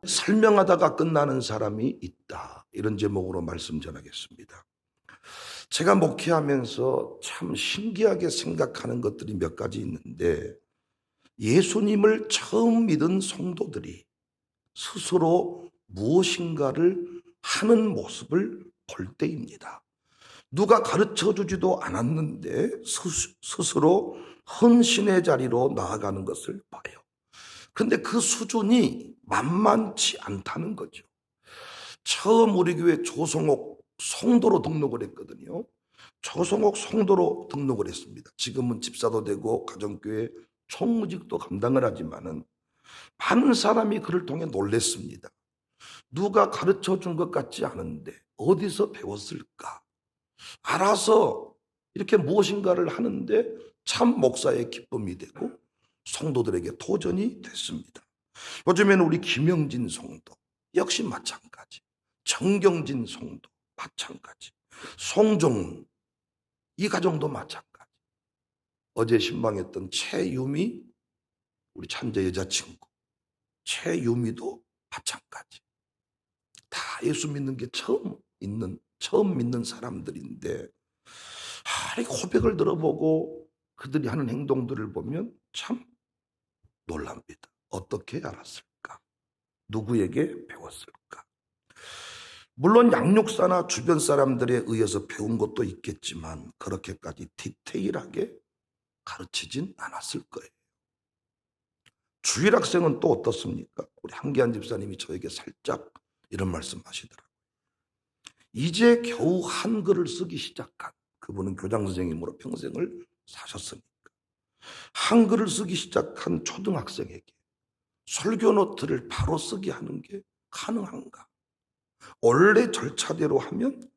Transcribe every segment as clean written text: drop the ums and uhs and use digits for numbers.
설명하다가 끝나는 사람이 있다. 이런 제목으로 말씀 전하겠습니다. 제가 목회하면서 참 신기하게 생각하는 것들이 몇 가지 있는데, 예수님을 처음 믿은 성도들이 스스로 무엇인가를 하는 모습을 볼 때입니다. 누가 가르쳐 주지도 않았는데 스스로 헌신의 자리로 나아가는 것을 봐요. 근데 그 수준이 만만치 않다는 거죠. 처음 우리 교회 조성옥 성도로 등록을 했거든요. 조성옥 성도로 등록을 했습니다. 지금은 집사도 되고 가정교회 총무직도 감당을 하지만은 많은 사람이 그를 통해 놀랬습니다. 누가 가르쳐 준 것 같지 않은데 어디서 배웠을까? 알아서 이렇게 무엇인가를 하는데 참 목사의 기쁨이 되고 성도들에게 도전이 됐습니다. 요즘에는 우리 김영진 성도 역시 마찬가지, 정경진 성도 마찬가지, 송종 이 가정도 마찬가지, 어제 신방했던 최유미 우리 찬재 여자친구 최유미도 마찬가지. 다 예수 믿는 게 처음 믿는 사람들인데, 이렇게 고백을 들어보고 그들이 하는 행동들을 보면 참 놀랍니다. 어떻게 알았을까? 누구에게 배웠을까? 물론 양육사나 주변 사람들에 의해서 배운 것도 있겠지만 그렇게까지 디테일하게 가르치진 않았을 거예요. 주일학생은 또 어떻습니까? 우리 한기한 집사님이 저에게 살짝 이런 말씀 하시더라고요. 이제 겨우 한글을 쓰기 시작한, 그분은 교장 선생님으로 평생을 사셨으니까, 한글을 쓰기 시작한 초등학생에게 설교 노트를 바로 쓰게 하는 게 가능한가? 원래 절차대로 하면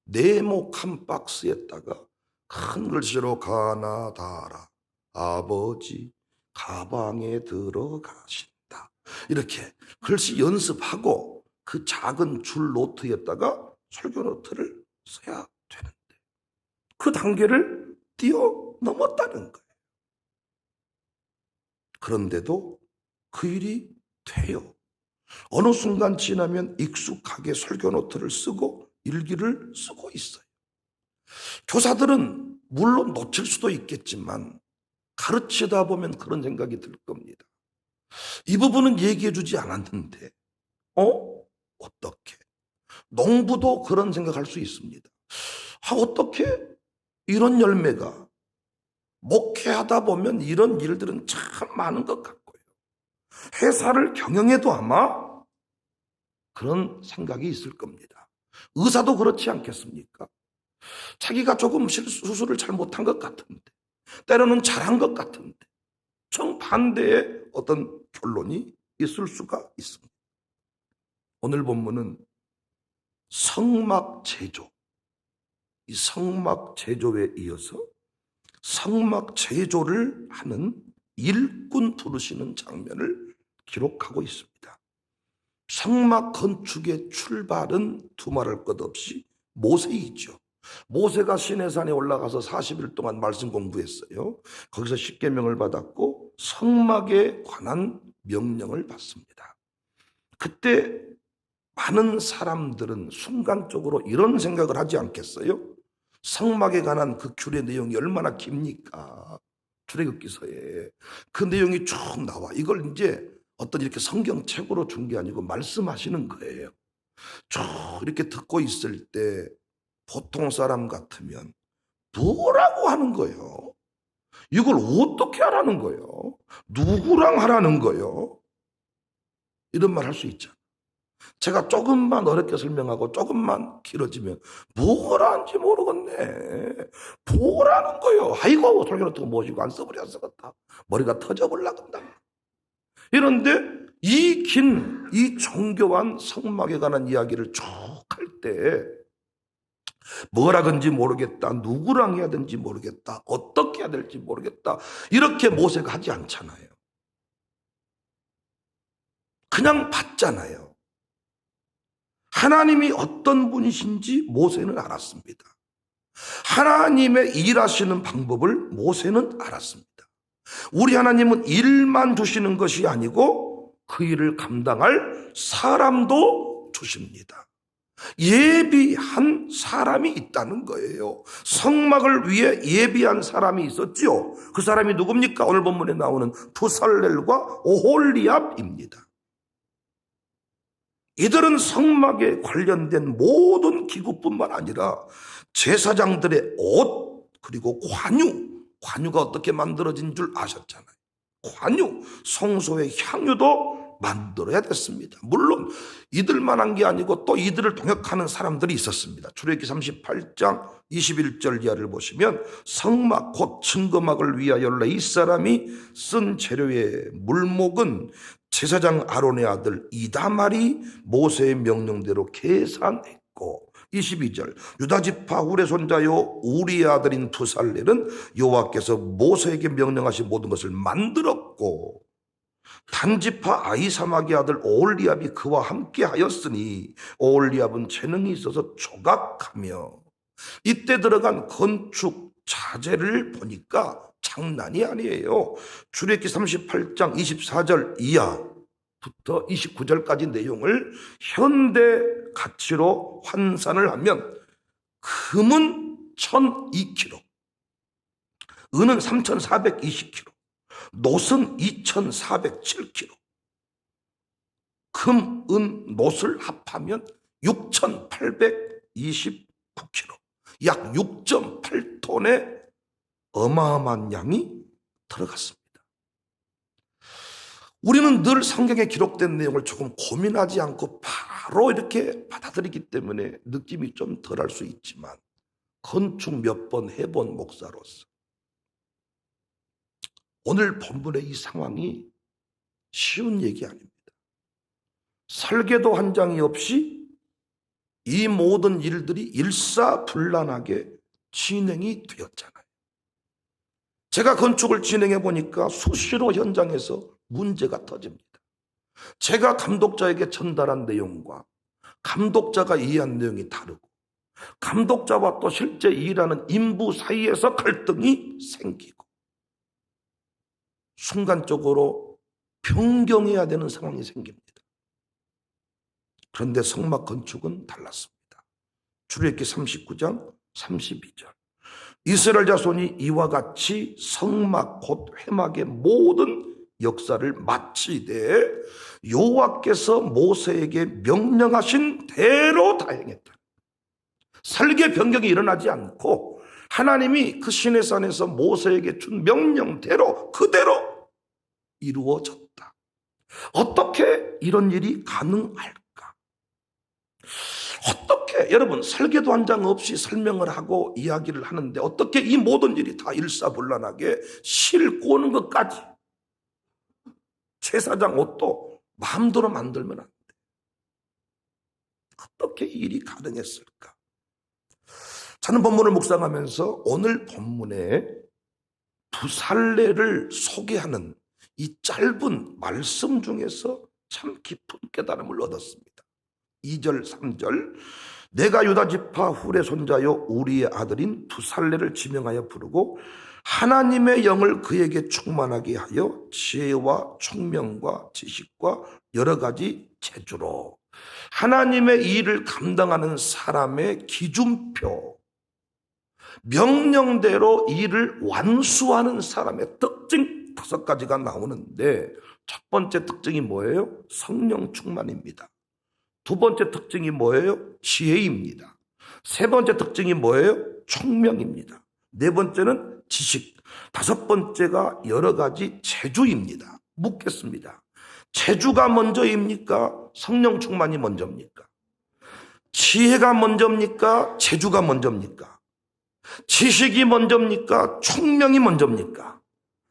네모 한 박스에다가 큰 글씨로 가나다라 아버지 가방에 들어가신다, 이렇게 글씨 연습하고 그 작은 줄 노트에다가 설교 노트를 써야 되는데 그 단계를 뛰어넘었다는 거예요. 그런데도 그 일이 돼요. 어느 순간 지나면 익숙하게 설교 노트를 쓰고 일기를 쓰고 있어요. 교사들은 물론 놓칠 수도 있겠지만 가르치다 보면 그런 생각이 들 겁니다. 이 부분은 얘기해 주지 않았는데 어떻게? 농부도 그런 생각할 수 있습니다. 어떻게 이런 열매가, 목회하다 보면 이런 일들은 참 많은 것 같고요. 회사를 경영해도 아마 그런 생각이 있을 겁니다. 의사도 그렇지 않겠습니까? 자기가 조금 수술을 잘못한 것 같은데, 때로는 잘한 것 같은데 정반대의 어떤 결론이 있을 수가 있습니다. 오늘 본문은 성막 제조, 이 성막 제조에 이어서 성막 제조를 하는 일꾼 부르시는 장면을 기록하고 있습니다. 성막 건축의 출발은 두말할 것 없이 모세이죠. 모세가 시내산에 올라가서 40일 동안 말씀 공부했어요. 거기서 십계명을 받았고 성막에 관한 명령을 받습니다. 그때 많은 사람들은 순간적으로 이런 생각을 하지 않겠어요? 성막에 관한 그 규례 내용이 얼마나 깁니까? 출애굽기서에 그 내용이 쭉 나와. 이걸 이제 어떤 이렇게 성경책으로 준 게 아니고 말씀하시는 거예요. 쭉 이렇게 듣고 있을 때 보통 사람 같으면 뭐라고 하는 거예요? 이걸 어떻게 하라는 거예요? 누구랑 하라는 거예요? 이런 말 할 수 있잖아. 제가 조금만 어렵게 설명하고 조금만 길어지면 뭐라는지 모르겠네. 뭐라는 거예요? 아이고 설교노트가 뭐지고 안 써버렸어. 머리가 터져버리려고 한다. 이런데 이 정교한 성막에 관한 이야기를 쭉 할 때 뭐라 건지 모르겠다, 누구랑 해야 되는지 모르겠다, 어떻게 해야 될지 모르겠다, 이렇게 모세가 하지 않잖아요. 그냥 받잖아요. 하나님이 어떤 분이신지 모세는 알았습니다. 하나님의 일하시는 방법을 모세는 알았습니다. 우리 하나님은 일만 주시는 것이 아니고 그 일을 감당할 사람도 주십니다. 예비한 사람이 있다는 거예요. 성막을 위해 예비한 사람이 있었지요. 그 사람이 누굽니까? 오늘 본문에 나오는 부살렐과 오홀리압입니다. 이들은 성막에 관련된 모든 기구뿐만 아니라 제사장들의 옷, 그리고 관유가 어떻게 만들어진 줄 아셨잖아요. 관유, 성소의 향유도 만들어야 됐습니다. 물론 이들만 한 게 아니고 또 이들을 동역하는 사람들이 있었습니다. 출애굽기 38장 21절 이하를 보시면 성막 곧 증거막을 위하여 레위 사람이 쓴 재료의 물목은 제사장 아론의 아들 이다말이 모세의 명령대로 계산했고, 22절 유다지파 훌의 손자요 우리의 아들인 부살렐은 여호와께서 모세에게 명령하신 모든 것을 만들었고, 단지파 아히사막의 아들 오홀리압이 그와 함께 하였으니 오홀리압은 재능이 있어서 조각하며, 이때 들어간 건축 자재를 보니까 장난이 아니에요. 출애굽기 38장 24절 이하부터 29절까지 내용을 현대 가치로 환산을 하면 금은 1002kg, 은은 3420kg, 놋은 2407kg, 금, 은, 놋을 합하면 6829kg, 약 6.8톤의 어마어마한 양이 들어갔습니다. 우리는 늘 성경에 기록된 내용을 조금 고민하지 않고 바로 이렇게 받아들이기 때문에 느낌이 좀 덜할 수 있지만, 건축 몇 번 해본 목사로서 오늘 본문의 이 상황이 쉬운 얘기 아닙니다. 설계도 한 장이 없이 이 모든 일들이 일사불란하게 진행이 되었잖아요. 제가 건축을 진행해 보니까 수시로 현장에서 문제가 터집니다. 제가 감독자에게 전달한 내용과 감독자가 이해한 내용이 다르고, 감독자와 또 실제 일하는 인부 사이에서 갈등이 생기고, 순간적으로 변경해야 되는 상황이 생깁니다. 그런데 성막 건축은 달랐습니다. 출애굽기 39장 32절 이스라엘 자손이 이와 같이 성막 곧 회막의 모든 역사를 마치되 여호와께서 모세에게 명령하신 대로 다 행했다. 설계 변경이 일어나지 않고 하나님이 그 시내산에서 모세에게 준 명령대로 그대로 이루어졌다. 어떻게 이런 일이 가능할까? 어떻게, 여러분, 설계도 한 장 없이 설명을 하고 이야기를 하는데 어떻게 이 모든 일이 다 일사불란하게 싣고 오는 것까지, 제사장 옷도 마음대로 만들면 안 돼. 어떻게 이 일이 가능했을까? 저는 본문을 묵상하면서 오늘 본문에 부살렐을 소개하는 이 짧은 말씀 중에서 참 깊은 깨달음을 얻었습니다. 2절 3절 내가 유다지파 훌의 손자요 우리의 아들인 부살렐을 지명하여 부르고 하나님의 영을 그에게 충만하게 하여 지혜와 총명과 지식과 여러 가지 재주로 하나님의 일을 감당하는 사람의 기준표, 명령대로 일을 완수하는 사람의 특징 5가지가 나오는데, 첫 번째 특징이 뭐예요? 성령 충만입니다. 두 번째 특징이 뭐예요? 지혜입니다. 세 번째 특징이 뭐예요? 총명입니다. 네 번째는 지식. 다섯 번째가 여러 가지 재주입니다. 묻겠습니다. 재주가 먼저입니까? 성령 충만이 먼저입니까? 지혜가 먼저입니까? 재주가 먼저입니까? 지식이 먼저입니까? 총명이 먼저입니까?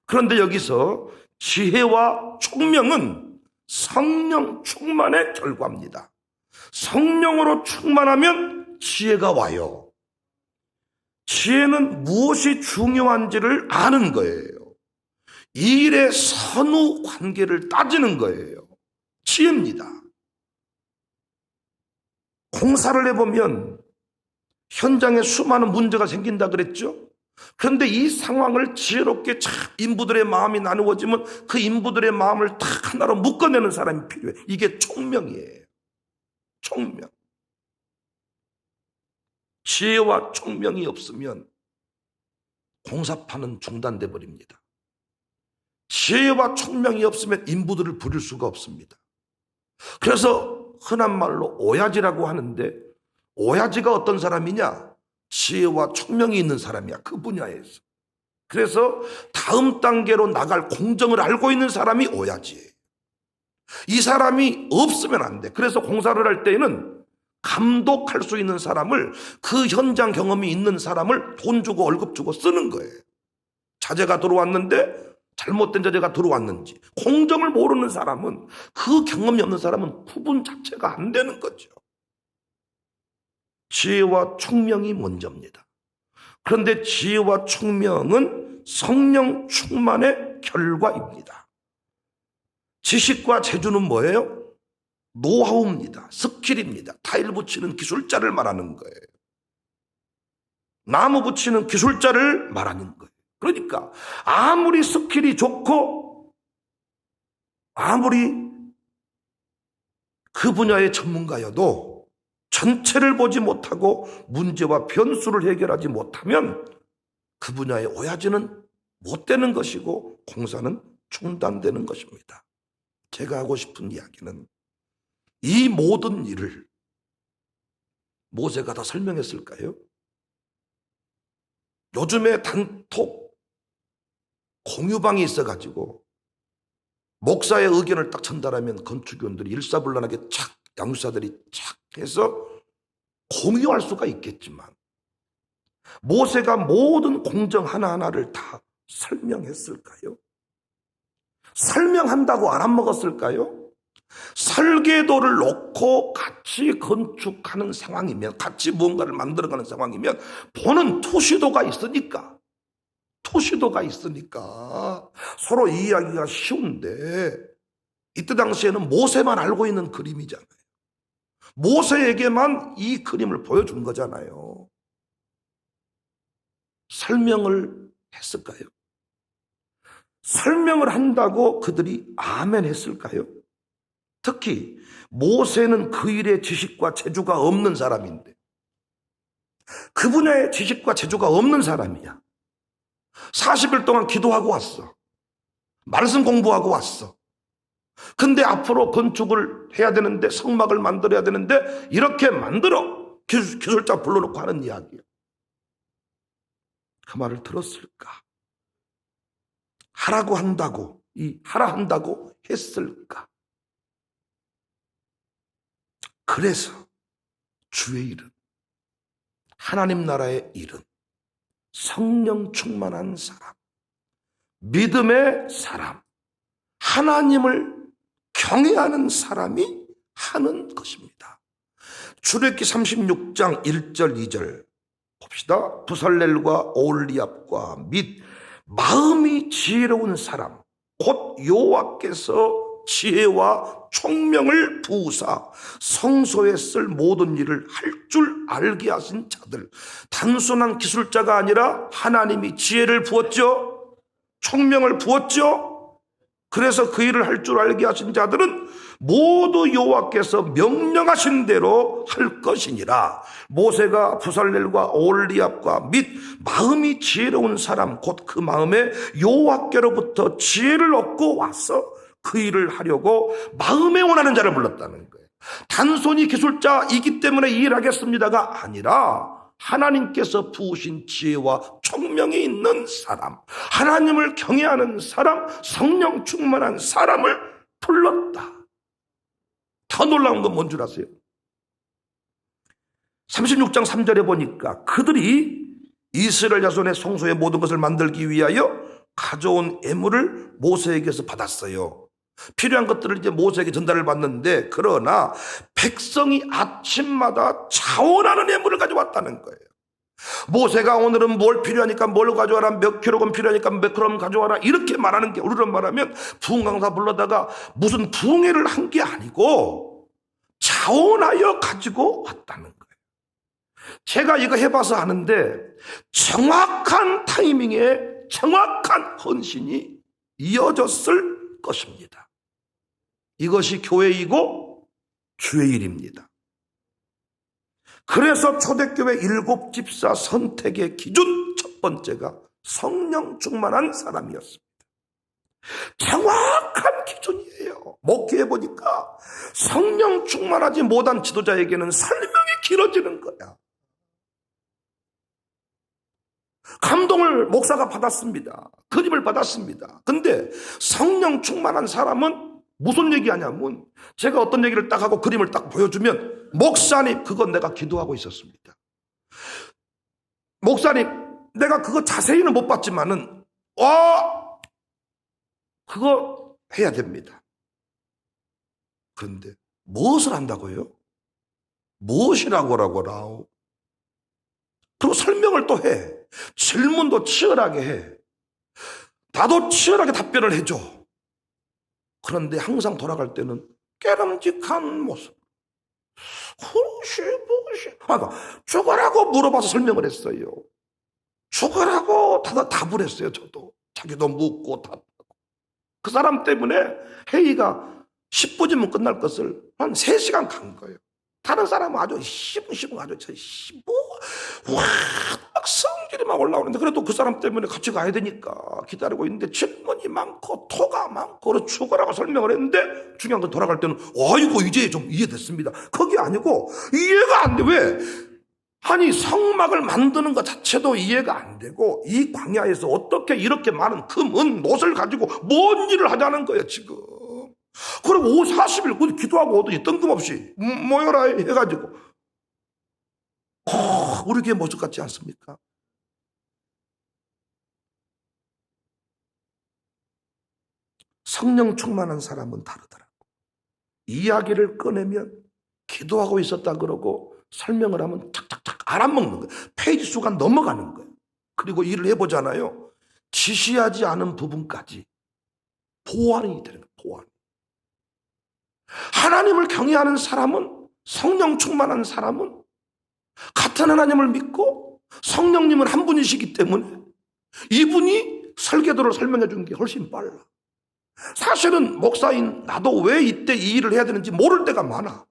그런데 여기서 지혜와 총명은 성령 충만의 결과입니다. 성령으로 충만하면 지혜가 와요. 지혜는 무엇이 중요한지를 아는 거예요. 이 일의 선후 관계를 따지는 거예요. 지혜입니다. 공사를 해보면 현장에 수많은 문제가 생긴다 그랬죠? 그런데 이 상황을 지혜롭게 참 인부들의 마음이 나누어지면 그 인부들의 마음을 다 하나로 묶어내는 사람이 필요해. 이게 총명이에요. 총명. 지혜와 총명이 없으면 공사파는 중단돼 버립니다. 지혜와 총명이 없으면 인부들을 부릴 수가 없습니다. 그래서 흔한 말로 오야지라고 하는데, 오야지가 어떤 사람이냐? 지혜와 총명이 있는 사람이야, 그 분야에서. 그래서 다음 단계로 나갈 공정을 알고 있는 사람이 오야지예요. 이 사람이 없으면 안 돼. 그래서 공사를 할 때에는 감독할 수 있는 사람을, 그 현장 경험이 있는 사람을 돈 주고 월급 주고 쓰는 거예요. 자재가 들어왔는데 잘못된 자재가 들어왔는지, 공정을 모르는 사람은, 그 경험이 없는 사람은 구분 자체가 안 되는 거죠. 지혜와 총명이 먼저입니다. 그런데 지혜와 총명은 성령 충만의 결과입니다. 지식과 재주는 뭐예요? 노하우입니다. 스킬입니다. 타일 붙이는 기술자를 말하는 거예요. 나무 붙이는 기술자를 말하는 거예요. 그러니까 아무리 스킬이 좋고 아무리 그 분야의 전문가여도 전체를 보지 못하고 문제와 변수를 해결하지 못하면 그 분야의 오야지는 못 되는 것이고 공사는 중단되는 것입니다. 제가 하고 싶은 이야기는, 이 모든 일을 모세가 다 설명했을까요? 요즘에 단톡 공유방이 있어가지고 목사의 의견을 딱 전달하면 건축위원들이 일사불란하게 착, 양육사들이 착 해서 공유할 수가 있겠지만, 모세가 모든 공정 하나하나를 다 설명했을까요? 설명한다고 알아먹었을까요? 설계도를 놓고 같이 건축하는 상황이면, 같이 무언가를 만들어가는 상황이면 보는 투시도가 있으니까 서로 이해하기가 쉬운데, 이때 당시에는 모세만 알고 있는 그림이잖아요. 모세에게만 이 그림을 보여준 거잖아요. 설명을 했을까요? 설명을 한다고 그들이 아멘 했을까요? 특히 모세는 그 일의 지식과 재주가 없는 사람인데, 그 분야의 지식과 재주가 없는 사람이야. 40일 동안 기도하고 왔어. 말씀 공부하고 왔어. 근데 앞으로 건축을 해야 되는데, 성막을 만들어야 되는데 이렇게 만들어, 기술자 불러놓고 하는 이야기야. 그 말을 들었을까? 하라고 한다고, 하라 한다고 했을까? 그래서 주의 일은, 하나님 나라의 일은 성령 충만한 사람, 믿음의 사람, 하나님을 경외하는 사람이 하는 것입니다. 출애굽기 36장 1절 2절 봅시다. 부살렐과 오홀리압과 및 마음이 지혜로운 사람, 곧 여호와께서 지혜와 총명을 부으사 성소에 쓸 모든 일을 할 줄 알게 하신 자들. 단순한 기술자가 아니라 하나님이 지혜를 부었죠. 총명을 부었죠. 그래서 그 일을 할 줄 알게 하신 자들은 모두 여호와께서 명령하신 대로 할 것이니라. 모세가 부살렐과 오홀리압과 및 마음이 지혜로운 사람, 곧 그 마음에 여호와께로부터 지혜를 얻고 와서 그 일을 하려고 마음에 원하는 자를 불렀다는 거예요. 단순히 기술자이기 때문에 이 일을 하겠습니다가 아니라, 하나님께서 부으신 지혜와 총명이 있는 사람, 하나님을 경외하는 사람, 성령 충만한 사람을 불렀다. 더 놀라운 건 뭔 줄 아세요? 36장 3절에 보니까 그들이 이스라엘 자손의 성소의 모든 것을 만들기 위하여 가져온 예물을 모세에게서 받았어요. 필요한 것들을 이제 모세에게 전달을 받는데, 그러나 백성이 아침마다 자원하는 예물을 가져왔다는 거예요. 모세가 오늘은 뭘 필요하니까 뭘 가져와라, 몇 킬로그램 필요하니까 몇 킬로그램 가져와라, 이렇게 말하는 게, 우리로 말하면 부흥강사 불러다가 무슨 부흥회를 한 게 아니고 자원하여 가지고 왔다는 거예요. 제가 이거 해봐서 아는데 정확한 타이밍에 정확한 헌신이 이어졌을 것입니다. 이것이 교회이고 주의 일입니다. 그래서 초대교회 7집사 선택의 기준 첫 번째가 성령 충만한 사람이었습니다. 정확한 기준이에요. 목회해 보니까 성령 충만하지 못한 지도자에게는 설명이 길어지는 거야. 감동을 목사가 받았습니다. 그림을 받았습니다. 근데 성령 충만한 사람은 무슨 얘기하냐면 제가 어떤 얘기를 딱 하고 그림을 딱 보여주면 목사님 그건 내가 기도하고 있었습니다. 목사님 내가 그거 자세히는 못 봤지만은 그거 해야 됩니다. 그런데 무엇을 한다고요? 무엇이라고? 그리고 설명을 또 해. 질문도 치열하게 해. 나도 치열하게 답변을 해줘. 그런데 항상 돌아갈 때는 깨름직한 모습. 죽으라고 물어봐서 설명을 했어요. 죽으라고 답을 했어요. 저도. 자기도 묻고 답하고. 그 사람 때문에 회의가 10분이면 끝날 것을 한 3시간 간 거예요. 다른 사람은 아주 시분 아주 막 성질이 막 올라오는데 그래도 그 사람 때문에 같이 가야 되니까 기다리고 있는데 질문이 많고 토가 많고 죽으라고 설명을 했는데 중요한 건 돌아갈 때는 이거 이제 좀 이해됐습니다. 그게 아니고 이해가 안 돼. 왜? 아니 성막을 만드는 것 자체도 이해가 안 되고 이 광야에서 어떻게 이렇게 많은 금, 못을 가지고 뭔 일을 하자는 거예요 지금. 그리고 40일 기도하고 오더니 뜬금없이 모여라 해가지고 우리 교회 모습 같지 않습니까? 성령 충만한 사람은 다르더라고. 이야기를 꺼내면 기도하고 있었다 그러고 설명을 하면 착착착 알아먹는 거예요. 페이지 수가 넘어가는 거예요. 그리고 일을 해보잖아요. 지시하지 않은 부분까지 보완이 되는 거예요. 보완. 하나님을 경외하는 사람은 성령 충만한 사람은 같은 하나님을 믿고 성령님은 한 분이시기 때문에 이분이 설계도를 설명해 주는 게 훨씬 빨라. 사실은 목사인 나도 왜 이때 이 일을 해야 되는지 모를 때가 많아.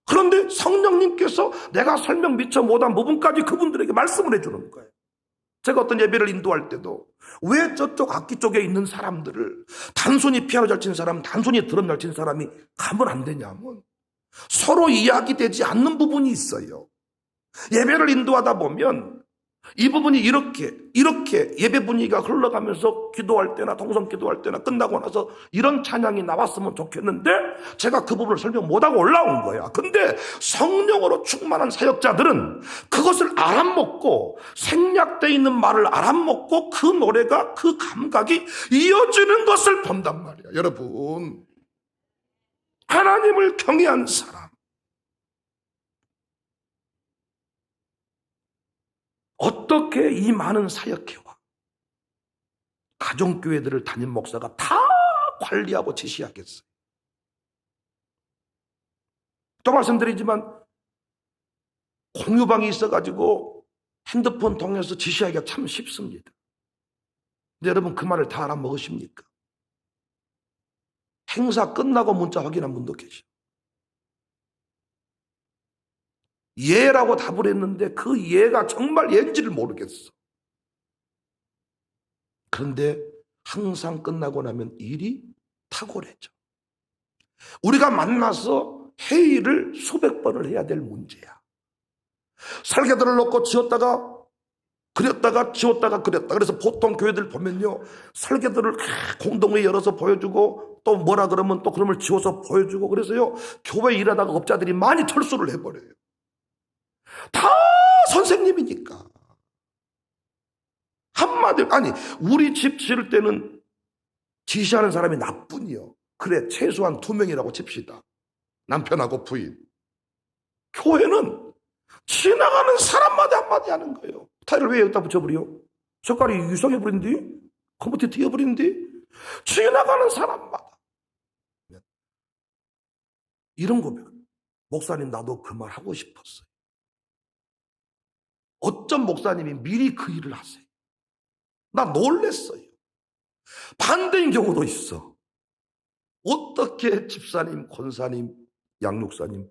그런데 성령님께서 내가 설명 미처 못한 부분까지 그분들에게 말씀을 해주는 거예요. 제가 어떤 예배를 인도할 때도 왜 저쪽 악기 쪽에 있는 사람들을 단순히 피아노 잘 치는 사람, 단순히 드럼 잘 치는 사람이 가면 안 되냐면 서로 이야기되지 않는 부분이 있어요. 예배를 인도하다 보면 이 부분이 이렇게 예배 분위기가 흘러가면서 기도할 때나 동성 기도할 때나 끝나고 나서 이런 찬양이 나왔으면 좋겠는데 제가 그 부분을 설명 못하고 올라온 거야. 근데 성령으로 충만한 사역자들은 그것을 알아먹고 생략되어 있는 말을 알아먹고 그 노래가 그 감각이 이어지는 것을 본단 말이야. 여러분, 하나님을 경외한 사람, 어떻게 이 많은 사역회와 가정교회들을 담임 목사가 다 관리하고 지시하겠어요? 또 말씀드리지만 공유방이 있어가지고 핸드폰 통해서 지시하기가 참 쉽습니다. 근데 여러분 그 말을 다 알아먹으십니까? 행사 끝나고 문자 확인한 분도 계셔. 예라고 답을 했는데 그 예가 정말 예인지를 모르겠어. 그런데 항상 끝나고 나면 일이 탁월해져. 우리가 만나서 회의를 수백 번을 해야 될 문제야. 설계도를 놓고 지었다가 그렸다가 지웠다가 그렸다. 그래서 보통 교회들 보면요, 설계도를 공동회의 열어서 보여주고 또 뭐라 그러면 또 그럼을 지워서 보여주고 그래서요 교회 일하다가 업자들이 많이 철수를 해버려요. 다 선생님이니까. 한마디로 아니 우리 집 지을 때는 지시하는 사람이 나뿐이요. 그래 최소한 2명이라고 칩시다. 남편하고 부인. 교회는 지나가는 사람마다 한마디 하는 거예요. 타일을 왜 여기다 붙여버려? 색깔이 유성해버린디? 컴퓨터 튀어버린디? 지나가는 사람마다. 이런 고백. 목사님 나도 그 말 하고 싶었어요. 어떤 목사님이 미리 그 일을 하세요. 나 놀랬어요. 반대인 경우도 있어. 어떻게 집사님, 권사님, 양육사님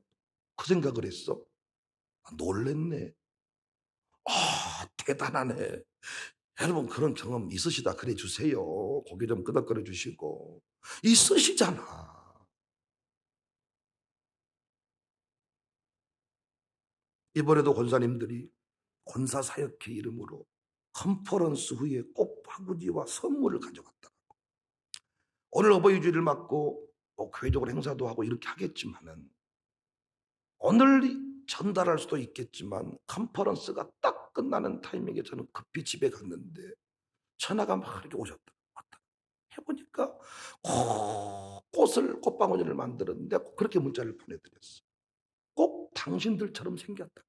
그 생각을 했어? 놀랬네. 대단하네. 여러분 그런 경험 있으시다 그래 주세요. 고개 좀 끄덕거려 주시고. 있으시잖아. 이번에도 권사님들이 권사사역회 이름으로 컨퍼런스 후에 꽃바구니와 선물을 가져갔다. 오늘 어버이 주일을 맞고 뭐 교회적으로 행사도 하고 이렇게 하겠지만은 오늘 전달할 수도 있겠지만 컨퍼런스가 딱 끝나는 타이밍에 저는 급히 집에 갔는데 전화가 막 이렇게 오셨다. 왔다. 해보니까 꽃바구니를 만들었는데 그렇게 문자를 보내드렸어. 꼭 당신들처럼 생겼다.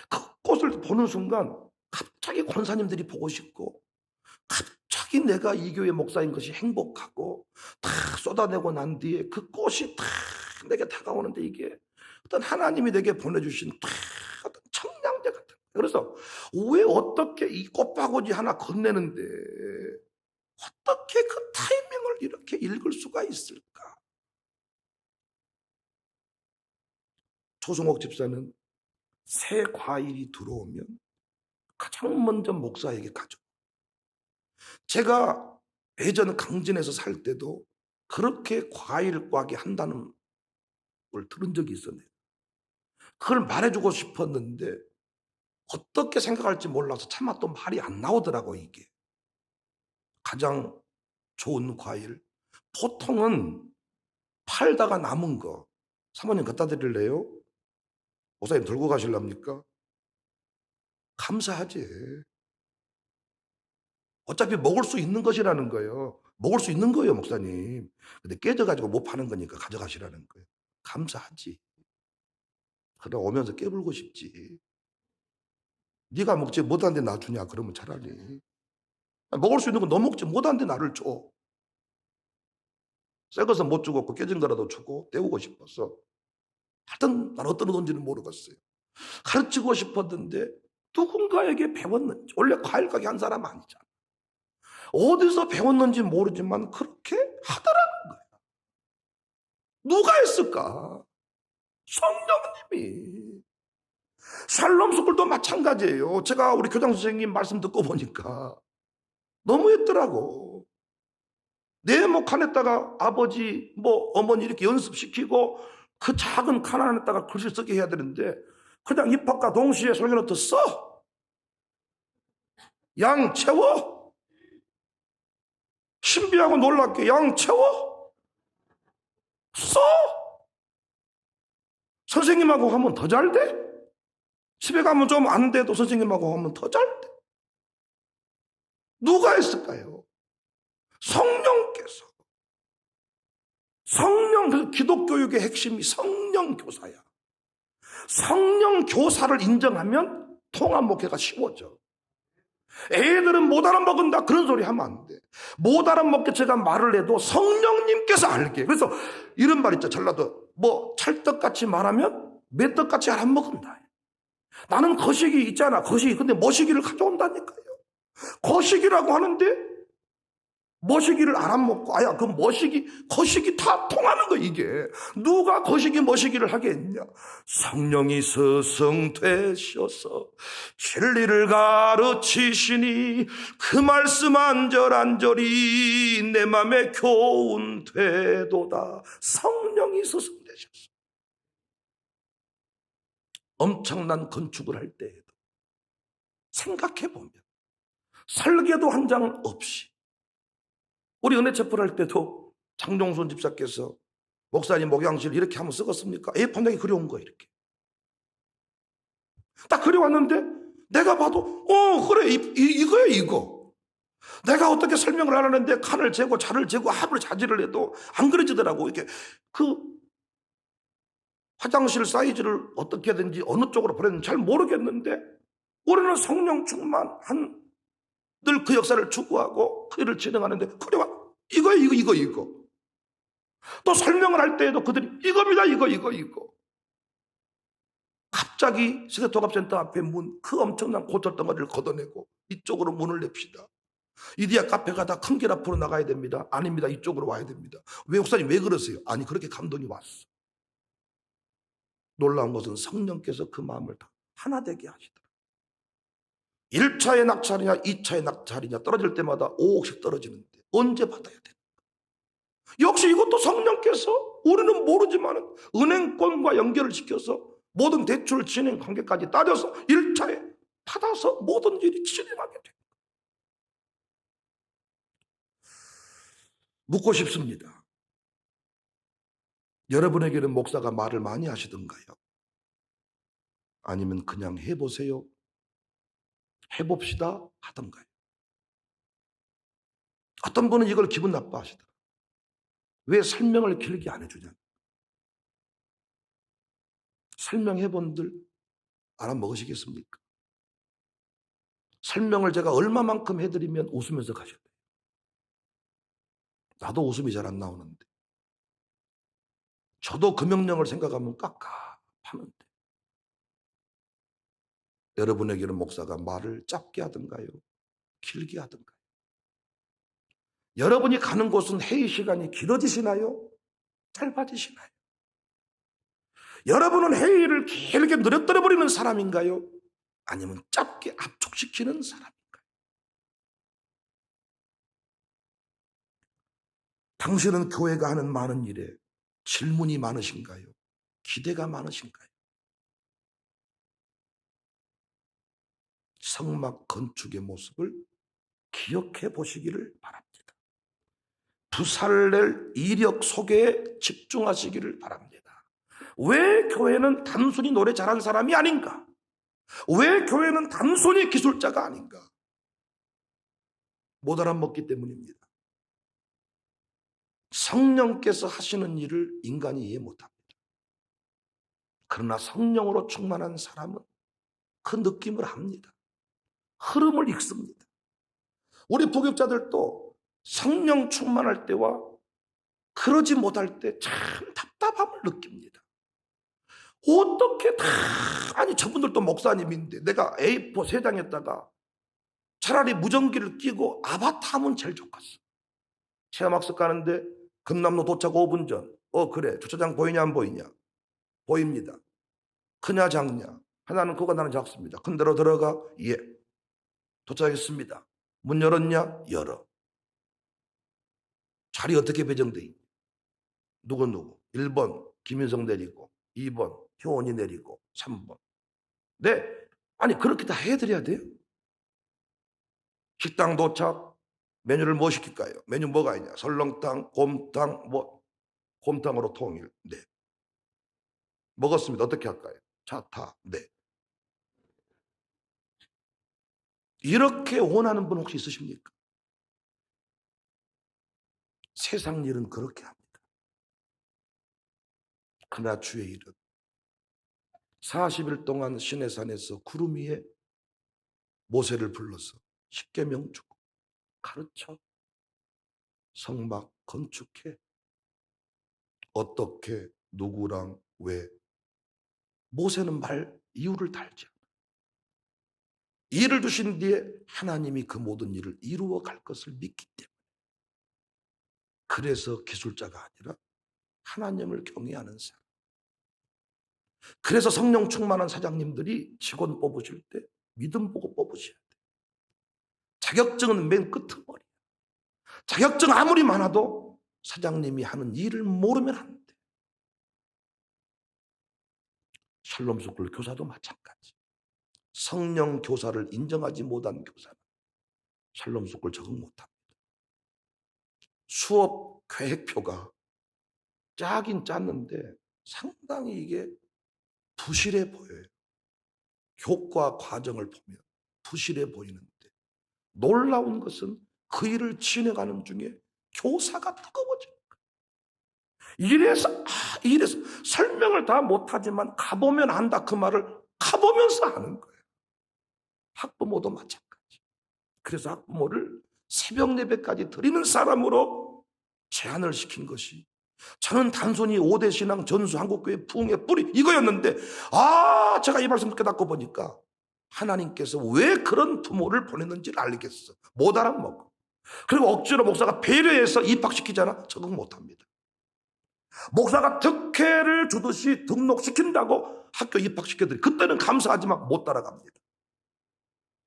그 꽃을 보는 순간 갑자기 권사님들이 보고 싶고 갑자기 내가 이 교회 목사인 것이 행복하고 다 쏟아내고 난 뒤에 그 꽃이 다 내게 다가오는데 이게 어떤 하나님이 내게 보내주신 다 어떤 청량제 같은 거예요. 그래서 왜 어떻게 이 꽃바구니 하나 건네는데 어떻게 그 타이밍을 이렇게 읽을 수가 있을까? 조성옥 집사는 새 과일이 들어오면 가장 먼저 목사에게 가져. 제가 예전 강진에서 살 때도 그렇게 과일 꽈기 한다는 걸 들은 적이 있었네요. 그걸 말해주고 싶었는데 어떻게 생각할지 몰라서 차마 또 말이 안 나오더라고. 이게 가장 좋은 과일, 보통은 팔다가 남은 거 사모님 갖다 드릴래요? 목사님 들고 가실랍니까? 감사하지. 어차피 먹을 수 있는 것이라는 거예요. 먹을 수 있는 거예요, 목사님. 근데 깨져가지고 못 파는 거니까 가져가시라는 거예요. 감사하지. 그러다 오면서 깨물고 싶지. 네가 먹지 못한데 나 주냐 그러면 차라리. 먹을 수 있는 거 너 먹지 못한데 나를 줘. 새 것은 못 주고 그 깨진 거라도 주고 때우고 싶어서. 하여튼 난 어떤 의도인지는 모르겠어요. 가르치고 싶었는데 누군가에게 배웠는지. 원래 과일 가게 한 사람 아니잖아. 어디서 배웠는지 모르지만 그렇게 하더라는 거야. 누가 했을까? 성령님이. 샬롬 스쿨도 마찬가지예요. 제가 우리 교장 선생님 말씀 듣고 보니까 너무했더라고. 내 뭐 칸에다가 아버지 뭐 어머니 이렇게 연습시키고 그 작은 칸 안에다가 글씨 쓰게 해야 되는데 그냥 입학과 동시에 설교노트 써. 양 채워. 신비하고 놀랍게 양 채워. 써. 선생님하고 하면 더 잘 돼. 집에 가면 좀 안 돼도 선생님하고 하면 더 잘 돼. 누가 했을까요? 성령께서. 그 기독교육의 핵심이 성령 교사야. 성령 교사를 인정하면 통합 목회가 쉬워져. 애들은 못 알아먹은다 그런 소리 하면 안 돼. 못 알아먹게 제가 말을 해도 성령님께서 알게. 그래서 이런 말 있죠. 전라도 뭐 찰떡같이 말하면 맷떡같이 알아먹는다. 나는 거시기 있잖아. 거시기. 근데 머시기를 가져온다니까요. 거시기라고 하는데 머시기를 알아먹고 그 거시기 다 통하는 거. 이게 누가 거시기 머시기를 하겠냐. 성령이 스승되셔서 진리를 가르치시니 그 말씀 안절안절이 내 맘에 교훈 되도다. 성령이 스승되셨어. 엄청난 건축을 할 때에도 생각해보면 설계도 한 장 없이 우리 은혜체플 할 때도 장종순 집사께서 목사님 목양실 이렇게 하면 쓰겠습니까? 판장이 그려온 거야. 이렇게 딱 그려왔는데 내가 봐도 그래 이거야 이거. 내가 어떻게 설명을 하려는데 칸을 재고 자를 재고 합을 자질을 해도 안 그려지더라고. 이렇게 그 화장실 사이즈를 어떻게 하든지 어느 쪽으로 보냈는지 잘 모르겠는데 우리는 성령 충만한 늘 그 역사를 추구하고 그 일을 진행하는데 그래와 이거야 이거. 또 설명을 할 때에도 그들이 이겁니다 이거. 갑자기 세대통합센터 앞에 문, 그 엄청난 고철덩어리를 걷어내고 이쪽으로 문을 냅시다. 이디야 카페 가다 큰 길 앞으로 나가야 됩니다. 아닙니다. 이쪽으로 와야 됩니다. 왜 목사님 왜 그러세요? 아니 그렇게 감동이 왔어. 놀라운 것은 성령께서 그 마음을 다 하나 되게 하시더라. 1차의 낙찰이냐 2차의 낙찰이냐 떨어질 때마다 5억씩 떨어지는데 언제 받아야 돼? 역시 이것도 성령께서 우리는 모르지만 은행권과 연결을 시켜서 모든 대출 진행 관계까지 따져서 1차에 받아서 모든 일이 진행하게 돼. 묻고 싶습니다. 여러분에게는 목사가 말을 많이 하시던가요? 아니면 그냥 해보세요, 해봅시다 하던가요? 어떤 분은 이걸 기분 나빠하시더라. 왜 설명을 길게 안 해주냐? 설명해본들 알아먹으시겠습니까? 설명을 제가 얼마만큼 해드리면 웃으면서 가셔야 돼요. 나도 웃음이 잘 안 나오는데 저도 그 명령을 생각하면 깝깝하는데 여러분에게는 목사가 말을 짧게 하던가요? 길게 하던가요? 여러분이 가는 곳은 회의 시간이 길어지시나요? 짧아지시나요? 여러분은 회의를 길게 늘어뜨려 버리는 사람인가요? 아니면 짧게 압축시키는 사람인가요? 당신은 교회가 하는 많은 일에 질문이 많으신가요? 기대가 많으신가요? 성막 건축의 모습을 기억해 보시기를 바랍니다. 부살낼 이력 소개에 집중하시기를 바랍니다. 왜 교회는 단순히 노래 잘하는 사람이 아닌가? 왜 교회는 단순히 기술자가 아닌가? 못 알아먹기 때문입니다. 성령께서 하시는 일을 인간이 이해 못합니다. 그러나 성령으로 충만한 사람은 그 느낌을 합니다. 흐름을 읽습니다. 우리 부교육자들도 성령 충만할 때와 그러지 못할 때 참 답답함을 느낍니다. 어떻게 다, 아니 저분들도 목사님인데 내가 A4 3장에다가 차라리 무전기를 끼고 아바타 하면 제일 좋겠어. 체험학습 가는데 금남로 도착 5분 전. 그래 주차장 보이냐 안 보이냐? 보입니다. 크냐 작냐? 하나는 크고 하나는 작습니다. 큰 데로 들어가? 예. 도착했습니다. 문 열었냐? 열어. 자리 어떻게 배정돼 있냐? 누구 1번 김인성 내리고 2번 효원이 내리고 3번. 네. 아니 그렇게 다 해드려야 돼요? 식당 도착 메뉴를 뭐 시킬까요? 메뉴 뭐가 있냐? 설렁탕, 곰탕, 곰탕으로 통일. 네. 먹었습니다. 어떻게 할까요? 차 타. 네. 이렇게 원하는 분 혹시 있으십니까? 세상 일은 그렇게 합니다. 그러나 주의 일은 40일 동안 시내산에서 구름 위에 모세를 불러서 십계명 주고 가르쳐 성막 건축해. 어떻게 누구랑 왜. 모세는 말 이유를 달지 않아. 일을 주신 뒤에 하나님이 그 모든 일을 이루어 갈 것을 믿기 때문에. 그래서 기술자가 아니라 하나님을 경외하는 사람. 그래서 성령 충만한 사장님들이 직원 뽑으실 때 믿음 보고 뽑으셔야 돼. 자격증은 맨 끄트머리. 자격증 아무리 많아도 사장님이 하는 일을 모르면 안 돼. 샬롬 스쿨 교사도 마찬가지. 성령 교사를 인정하지 못한 교사는 샬롬 스쿨 적응 못합니다. 수업 계획표가 짜긴 짰는데 상당히 이게 부실해 보여요. 효과 과정을 보면 부실해 보이는데 놀라운 것은 그 일을 진행하는 중에 교사가 뜨거워져. 이래서 설명을 다 못하지만 가보면 안다 그 말을 가보면서 하는 거예요. 학부모도 마찬가지. 그래서 학부모를 새벽 예배까지 드리는 사람으로 제한을 시킨 것이 저는 단순히 5대 신앙 전수 한국교회 부흥의 뿌리 이거였는데 제가 이 말씀을 깨닫고 보니까 하나님께서 왜 그런 부모를 보냈는지를 알겠어. 못 알아먹어. 그리고 억지로 목사가 배려해서 입학시키잖아. 적응 못합니다. 목사가 특혜를 주듯이 등록시킨다고 학교 입학시켜드리 그때는 감사하지만 못 따라갑니다.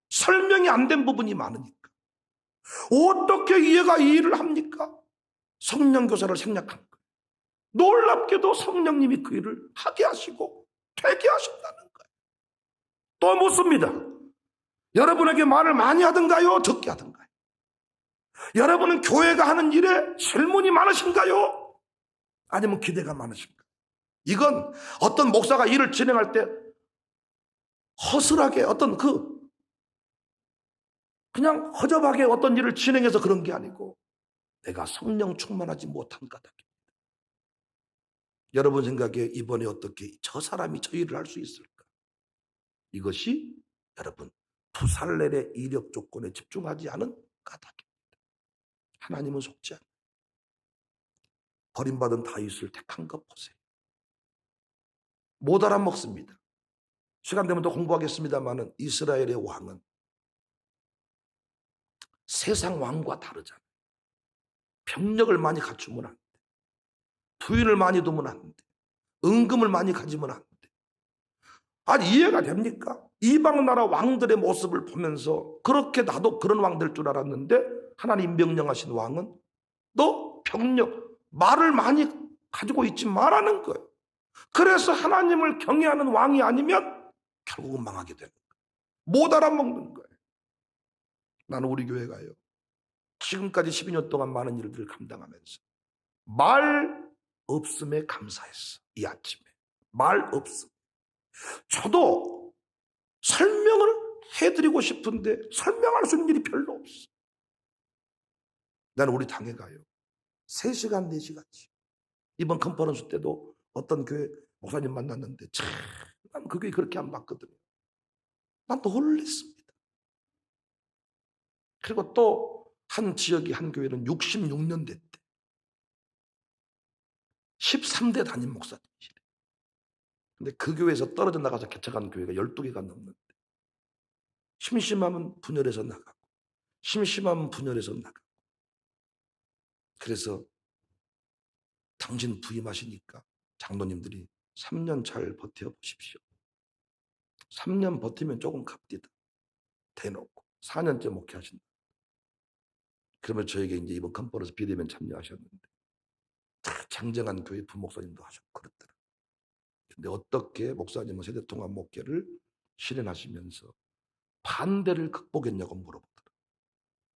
설명이 안 된 부분이 많으니까. 어떻게 이해가 이 일을 합니까? 성령교사를 생략한 거예요. 놀랍게도 성령님이 그 일을 하게 하시고 되게 하신다는 거예요. 또 묻습니다. 여러분에게 말을 많이 하던가요? 적게 하던가요? 여러분은 교회가 하는 일에 질문이 많으신가요? 아니면 기대가 많으신가요? 이건 어떤 목사가 일을 진행할 때 허술하게 그냥 허접하게 어떤 일을 진행해서 그런 게 아니고 내가 성령 충만하지 못한 까닭입니다. 여러분 생각에 이번에 어떻게 저 사람이 저 일을 할 수 있을까? 이것이 여러분 부살렐의 이력 조건에 집중하지 않은 까닭입니다. 하나님은 속지 않아요. 버림받은 다윗을 택한 것 보세요. 못 알아먹습니다. 시간 되면 또 공부하겠습니다만은 이스라엘의 왕은 세상 왕과 다르잖아요. 병력을 많이 갖추면 안 돼. 부인을 많이 두면 안 돼. 은금을 많이 가지면 안 돼. 아니 이해가 됩니까? 이방 나라 왕들의 모습을 보면서 그렇게 나도 그런 왕 될 줄 알았는데 하나님 명령하신 왕은 너 병력 말을 많이 가지고 있지 말라는 거예요. 그래서 하나님을 경외하는 왕이 아니면 결국은 망하게 되는 거예요. 못 알아먹는 거예요. 나는 우리 교회가요. 지금까지 12년 동안 많은 일들을 감당하면서 말 없음에 감사했어. 이 아침에. 말 없음. 저도 설명을 해드리고 싶은데 설명할 수 있는 일이 별로 없어. 나는 우리 당에 가요. 3시간, 4시간씩. 이번 컨퍼런스 때도 어떤 교회 목사님 만났는데 참, 난 그게 그렇게 안 봤거든요. 난 놀랬습니다. 그리고 또 한 지역의 한 교회는 66년 됐대. 13대 담임 목사님이시래. 근데 그 교회에서 떨어져 나가서 개척한 교회가 12개가 넘는데 심심하면 분열해서 나가고 심심하면 분열해서 나가고 그래서 당신 부임하시니까 장로님들이 3년 잘 버텨보십시오. 3년 버티면 조금 값디다. 대놓고 4년째 목회하신다. 그러면 저에게 이제 이번 컨퍼런스 비대면 참여하셨는데 장정한 교회 부목사님도 하셨고 그렇더라. 근데 어떻게 목사님은 세대통합 목회를 실현하시면서 반대를 극복했냐고 물어보더라.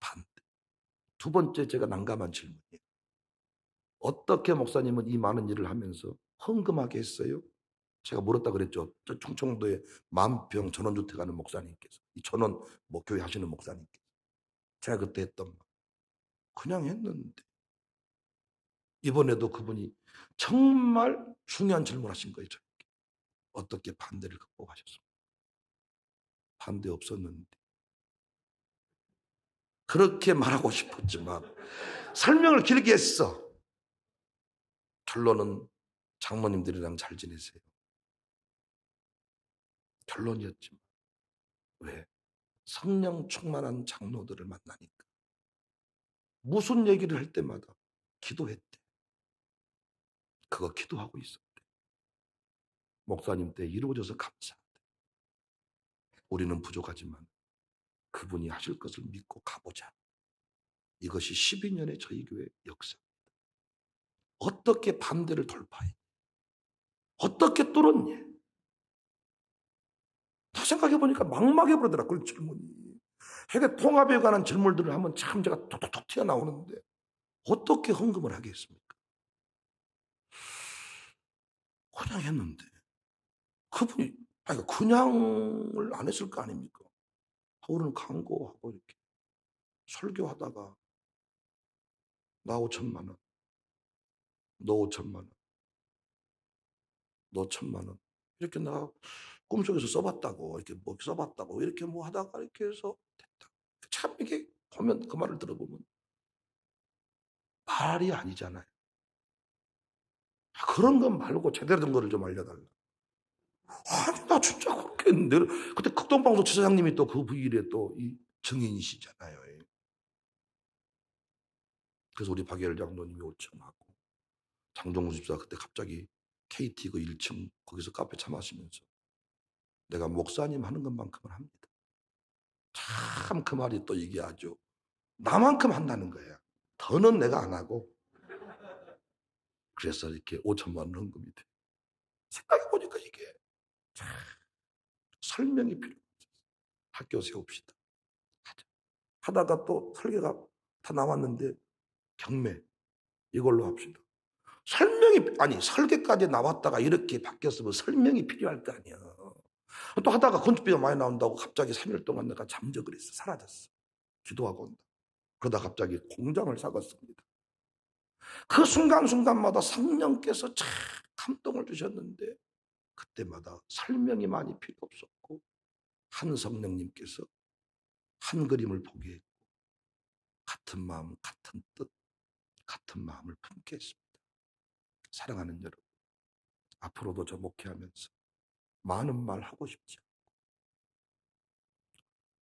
반대. 두 번째 제가 난감한 질문이에요. 어떻게 목사님은 이 많은 일을 하면서 헌금하게 했어요? 제가 물었다 그랬죠. 저 충청도에 만평 전원주택 하는 목사님께서 이 전원 뭐 교회 하시는 목사님께서 제가 그때 했던 말 그냥 했는데 이번에도 그분이 정말 중요한 질문하신 거예요. 저에게. 어떻게 반대를 극복하셨습니까? 반대 없었는데 그렇게 말하고 싶었지만 설명을 길게 했어. 결론은 장모님들이랑 잘 지내세요. 결론이었지만 왜? 성령 충만한 장로들을 만나니까 무슨 얘기를 할 때마다 기도했대. 그거 기도하고 있었대. 목사님 때 이루어져서 감사하대. 우리는 부족하지만 그분이 하실 것을 믿고 가보자. 이것이 12년의 저희 교회 역사. 어떻게 반대를 돌파해? 어떻게 뚫었니? 다 생각해보니까 막막해버리더라. 그 질문이. 세계 통합에 관한 질문들을 하면 참 제가 톡톡톡 튀어나오는데 어떻게 헌금을 하겠습니까? 그냥 했는데 그분이 그냥을 안 했을 거 아닙니까? 우리는 광고하고 이렇게 설교하다가 나 5천만 원, 너 5천만 원, 너 1천만 원 이렇게 나 꿈속에서 써봤다고 이렇게 뭐 써봤다고 이렇게 뭐 하다가 이렇게 해서 됐다. 참 이게 보면 그 말을 들어보면 말이 아니잖아요. 그런 것 말고 제대로 된 거를 좀 알려달라. 아니, 나 진짜 그렇게 했는데. 그때 극동방송 지사장님이 또 그 부일에 또 이 증인이시잖아요. 그래서 우리 박예열 장로님이 요청하고, 장종우 집사 그때 갑자기 KT 그 1층 거기서 카페 차 마시면서 내가 목사님 하는 것만큼은 합니다. 참 그 말이 또 이게 아주 나만큼 한다는 거야. 더는 내가 안 하고. 그래서 이렇게 5천만 원 헌금이 돼. 생각해 보니까 이게 참 설명이 필요 없어요. 학교 세웁시다. 하자. 하다가 또 설계가 다 나왔는데 경매 이걸로 합시다. 설명이 아니 설계까지 나왔다가 이렇게 바뀌었으면 설명이 필요할 거 아니야. 또 하다가 건축비가 많이 나온다고 갑자기 3일 동안 내가 잠적을 했어. 사라졌어. 기도하고 온다. 그러다 갑자기 공장을 사갔습니다. 그 순간순간마다 성령께서 참 감동을 주셨는데 그때마다 설명이 많이 필요 없었고 한 성령님께서 한 그림을 보게 했고 같은 마음, 같은 뜻, 같은 마음을 품게 했습니다. 사랑하는 여러분, 앞으로도 저 목회하면서 많은 말 하고 싶지 않고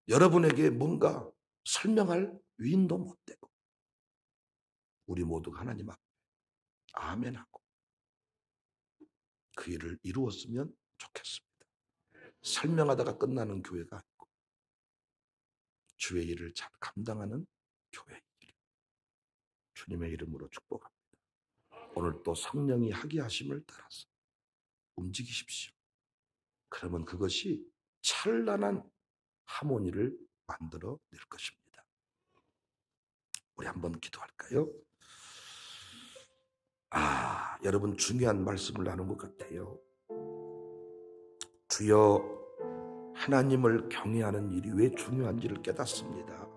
여러분에게 뭔가 설명할 위인도 못 되고 우리 모두가 하나님 앞에 아멘하고 그 일을 이루었으면 좋겠습니다. 설명하다가 끝나는 교회가 아니고 주의 일을 잘 감당하는 교회 일. 주님의 이름으로 축복합니다. 오늘 또 성령이 하게 하심을 따라서 움직이십시오. 그러면 그것이 찬란한 하모니를 만들어 낼 것입니다. 우리 한번 기도할까요? 여러분 중요한 말씀을 나눈 것 같아요. 주여, 하나님을 경외하는 일이 왜 중요한지를 깨닫습니다.